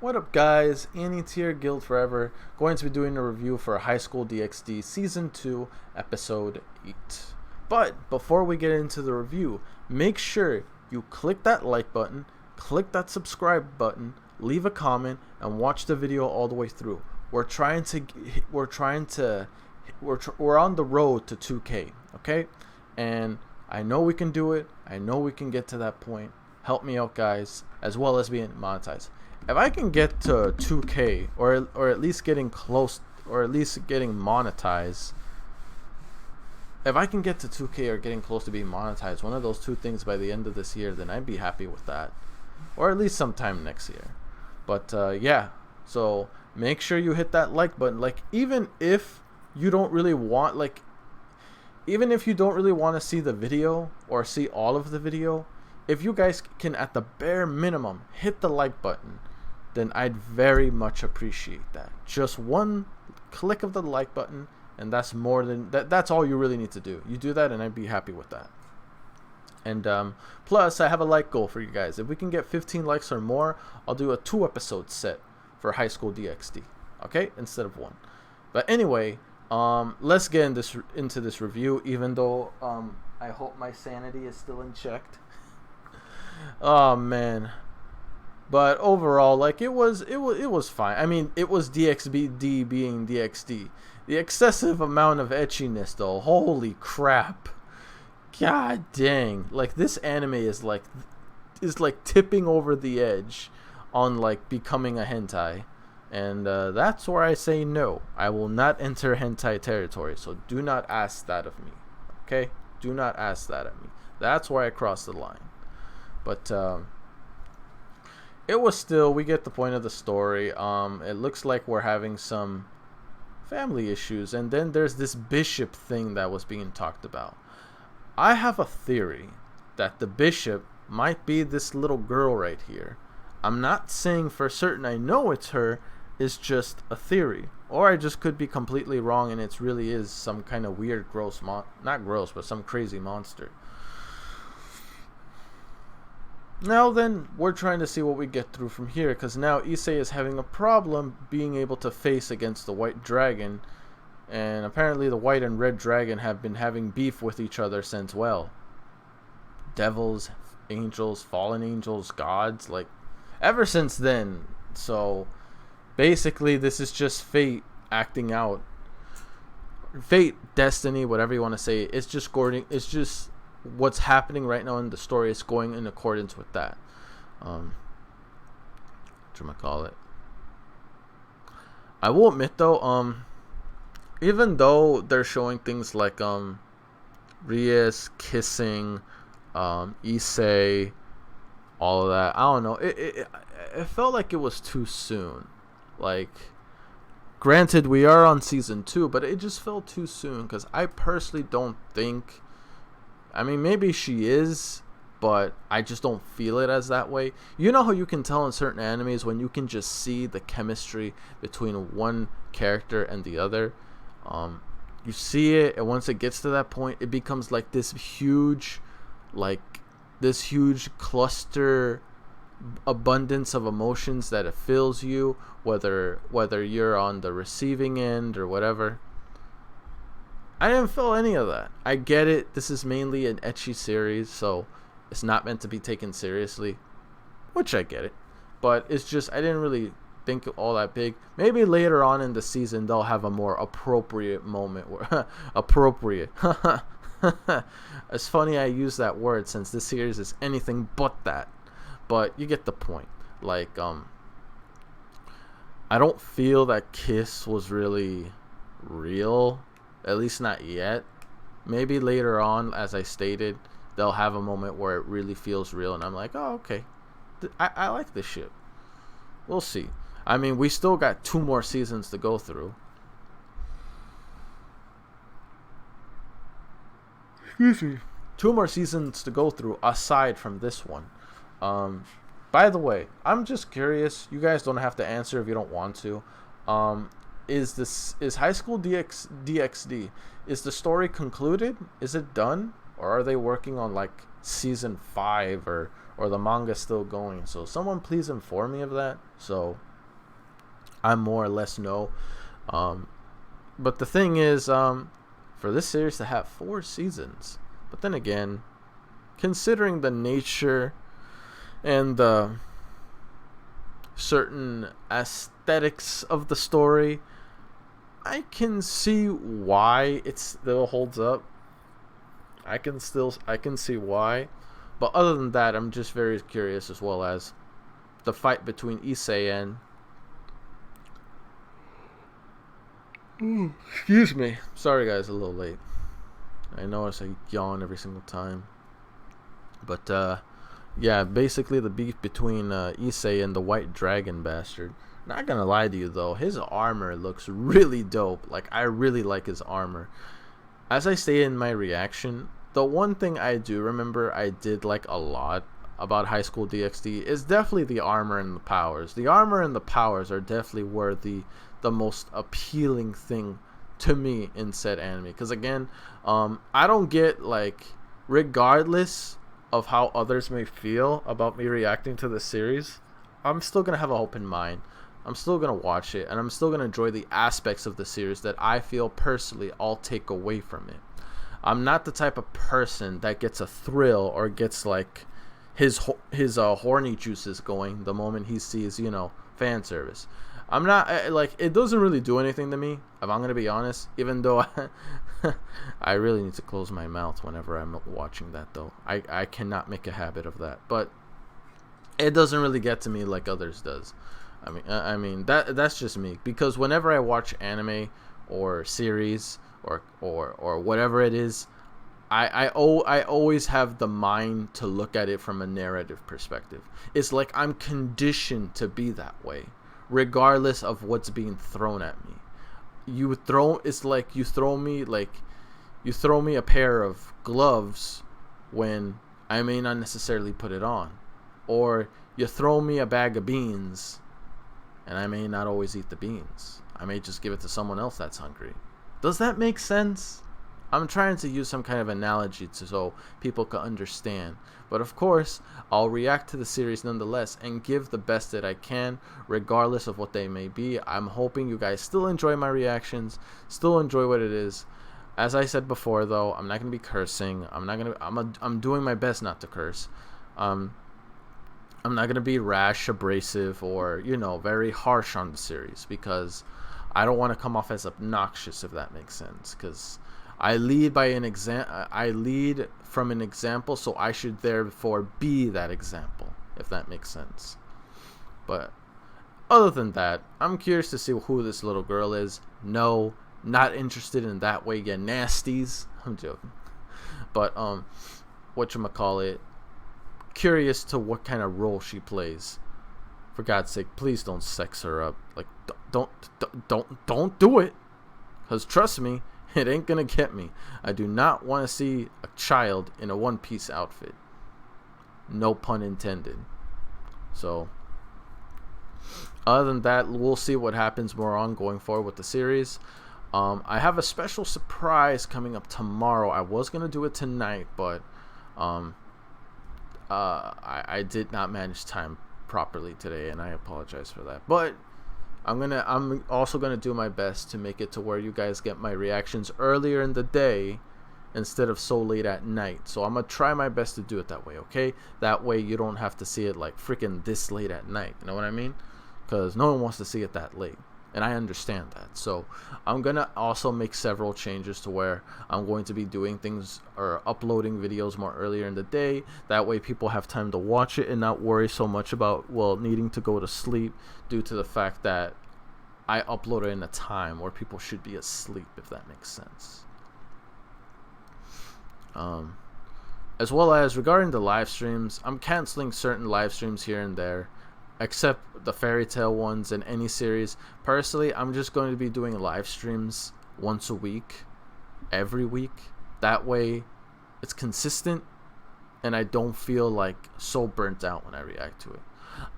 What up, guys? Annie Tier Guild Forever. Going to be doing a review for High School DxD Season 2, Episode 8. But before we get into the review, make sure you click that like button, click that subscribe button, leave a comment, and watch the video all the way through. We're on the road to 2K, okay? And I know we can do it. I know we can get to that point. Help me out, guys, as well as being monetized. If I can get to 2K, or at least getting close, or at least getting monetized, if I can get to 2K or getting close to being monetized, one of those two things by the end of this year, then I'd be happy with that, or at least sometime next year. But yeah, so make sure you hit that like button. Like, even if you don't really want, even if you don't really want to see the video or see all of the video, if you guys can at the bare minimum hit the like button, then I'd very much appreciate that. Just one click of the like button, and that's more than that. That's all you really need to do. You do that, and I'd be happy with that. And plus, I have a like goal for you guys. If we can get 15 likes or more, I'll do a 2-episode set for High School DxD. Okay, instead of 1. But anyway, let's get into this review. Even though I hope my sanity is still in check. Oh man. But overall, like, it was fine. I mean, it was DxD being DxD. The excessive amount of etchiness, though, holy crap. God dang. Like, this anime is like tipping over the edge on like becoming a hentai. And that's where I say no. I will not enter hentai territory, so do not ask that of me. Okay? Do not ask that of me. That's where I cross the line. But it was still, we get the point of the story. It looks like we're having some family issues, and then there's this bishop thing that was being talked about. I have a theory that the bishop might be this little girl right here. I'm not saying for certain I know it's her. It's just a theory, or I just could be completely wrong, and it really is some kind of weird, gross not gross, but some crazy monster. Now then, we're trying to see what we get through from here, because now Issei is having a problem being able to face against the white dragon, and apparently the white and red dragon have been having beef with each other since, well, devils, angels, fallen angels, gods, like, ever since then. So basically, this is just fate acting out. Fate, destiny, whatever you want to say. It's just what's happening right now in the story is going in accordance with that. Whatchamacallit. I will admit though, even though they're showing things like Rias kissing, Issei, all of that, I don't know. It felt like it was too soon. Like, granted, we are on season 2, but it just felt too soon, because I personally don't think, I mean, maybe she is, but I just don't feel it as that way. You know how you can tell in certain animes when you can just see the chemistry between one character and the other? You see it, and once it gets to that point, it becomes like this huge cluster abundance of emotions that it fills you, whether you're on the receiving end or whatever. I didn't feel any of that. I get it. This is mainly an ecchi series, so it's not meant to be taken seriously, which I get it. But it's just, I didn't really think all that big. Maybe later on in the season they'll have a more appropriate moment where appropriate. It's funny I use that word since this series is anything but that. But you get the point. Like, I don't feel that kiss was really real. At least not yet. Maybe later on, as I stated, they'll have a moment where it really feels real, and I'm like, oh, okay. I like this shit. We'll see. I mean, we still got 2 more seasons to go through. Excuse me. 2 more seasons to go through aside from this one. By the way, I'm just curious. You guys don't have to answer if you don't want to. Is High School DxD, is the story concluded? Is it done? Or are they working on like season 5 or the manga still going? So someone please inform me of that, so I more or less know. But the thing is, for this series to have 4 seasons, but then again, considering the nature and the certain aesthetics of the story, I can see why it still holds up. I can see why. But other than that, I'm just very curious, as well as the fight between Issei and excuse me. Sorry guys, a little late. I know I yawn every single time. But yeah, basically the beef between Issei and the white dragon bastard. Not gonna lie to you though, his armor looks really dope. Like, I really like his armor. As I stated in my reaction, the one thing I do remember I did like a lot about High School DxD is definitely the armor and the powers. The armor and the powers are definitely where the most appealing thing to me in said anime. Because again, I don't get, like, regardless of how others may feel about me reacting to the series, I'm still gonna have an open mind. I'm still gonna watch it, and I'm still gonna enjoy the aspects of the series that I feel personally I'll take away from it. I'm not the type of person that gets a thrill or gets like his horny juices going the moment he sees, you know, fan service. I'm not like, it doesn't really do anything to me, if I'm gonna be honest. Even though I really need to close my mouth whenever I'm watching that, though. I cannot make a habit of that, but it doesn't really get to me like others does. I mean that's just me, because whenever I watch anime or series or whatever it is, I always have the mind to look at it from a narrative perspective. It's like I'm conditioned to be that way, regardless of what's being thrown at me. It's like you throw me a pair of gloves when I may not necessarily put it on, or you throw me a bag of beans and I may not always eat the beans. I may just give it to someone else that's hungry. Does that make sense? I'm trying to use some kind of analogy so people can understand. But of course, I'll react to the series nonetheless and give the best that I can, regardless of what they may be. I'm hoping you guys still enjoy my reactions, still enjoy what it is. As I said before, though, I'm not gonna be cursing. I'm doing my best not to curse. I'm not gonna be rash, abrasive, or, you know, very harsh on the series, because I don't want to come off as obnoxious, if that makes sense. Because I lead from an example, so I should therefore be that example, if that makes sense. But other than that, I'm curious to see who this little girl is. No, not interested in that way, you nasties. I'm joking. But whatchamacallit, curious to what kind of role she plays. For God's sake, please don't sex her up. Like, don't do it. Because trust me, it ain't gonna get me. I do not want to see a child in a One Piece outfit. No pun intended. So, other than that, we'll see what happens more on going forward with the series. I have a special surprise coming up tomorrow. I was gonna do it tonight, but I did not manage time properly today, and I apologize for that. But I'm also gonna do my best to make it to where you guys get my reactions earlier in the day instead of so late at night. So I'm gonna try my best to do it that way, okay? That way you don't have to see it like freaking this late at night. You know what I mean? Because no one wants to see it that late, and I understand that. So I'm gonna also make several changes to where I'm going to be doing things or uploading videos more earlier in the day. That way people have time to watch it and not worry so much about, well, needing to go to sleep due to the fact that I upload it in a time where people should be asleep, if that makes sense. As well as regarding the live streams, I'm canceling certain live streams here and there, except the fairy tale ones and any series. Personally, I'm just going to be doing live streams once a week, every week. That way it's consistent and I don't feel like so burnt out when I react to it.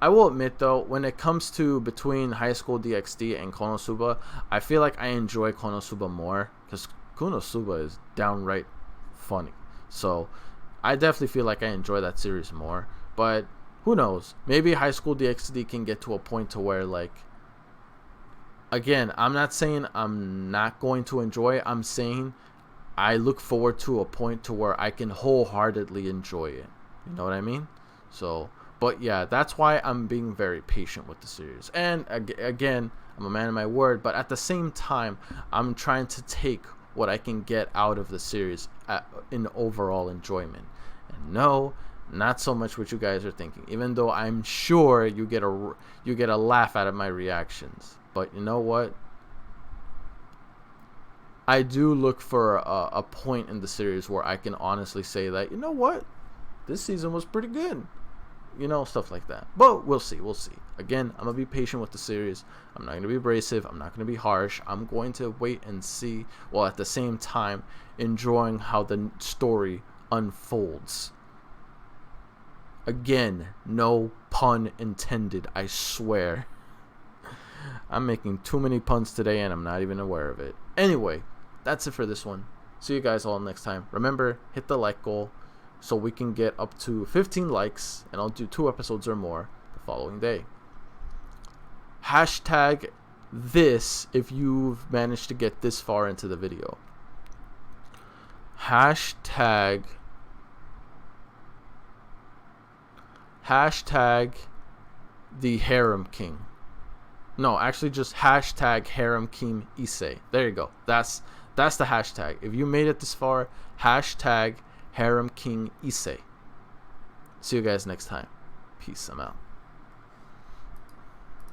I will admit though, when it comes to between High School DxD and Konosuba, I feel like I enjoy Konosuba more, because Konosuba is downright funny. So I definitely feel like I enjoy that series more. But who knows? Maybe High School DxD can get to a point to where, like, again, I'm not saying I'm not going to enjoy it. I'm saying I look forward to a point to where I can wholeheartedly enjoy it. You know what I mean? So, but yeah, that's why I'm being very patient with the series. And again, I'm a man of my word, but at the same time, I'm trying to take what I can get out of the series in overall enjoyment. And no, not so much what you guys are thinking. Even though I'm sure you get a laugh out of my reactions. But you know what? I do look for a point in the series where I can honestly say that, you know what, this season was pretty good. You know, stuff like that. But we'll see. We'll see. Again, I'm going to be patient with the series. I'm not going to be abrasive. I'm not going to be harsh. I'm going to wait and see, while at the same time enjoying how the story unfolds. Again, no pun intended, I swear. I'm making too many puns today and I'm not even aware of it. Anyway, that's it for this one. See you guys all next time. Remember, hit the like goal so we can get up to 15 likes, and I'll do 2 episodes or more the following day. Hashtag this if you've managed to get this far into the video. Hashtag the Harem King. No, actually just hashtag Harem King Issei. There you go. That's the hashtag. If you made it this far, hashtag Harem King Issei. See you guys next time. Peace. I'm out.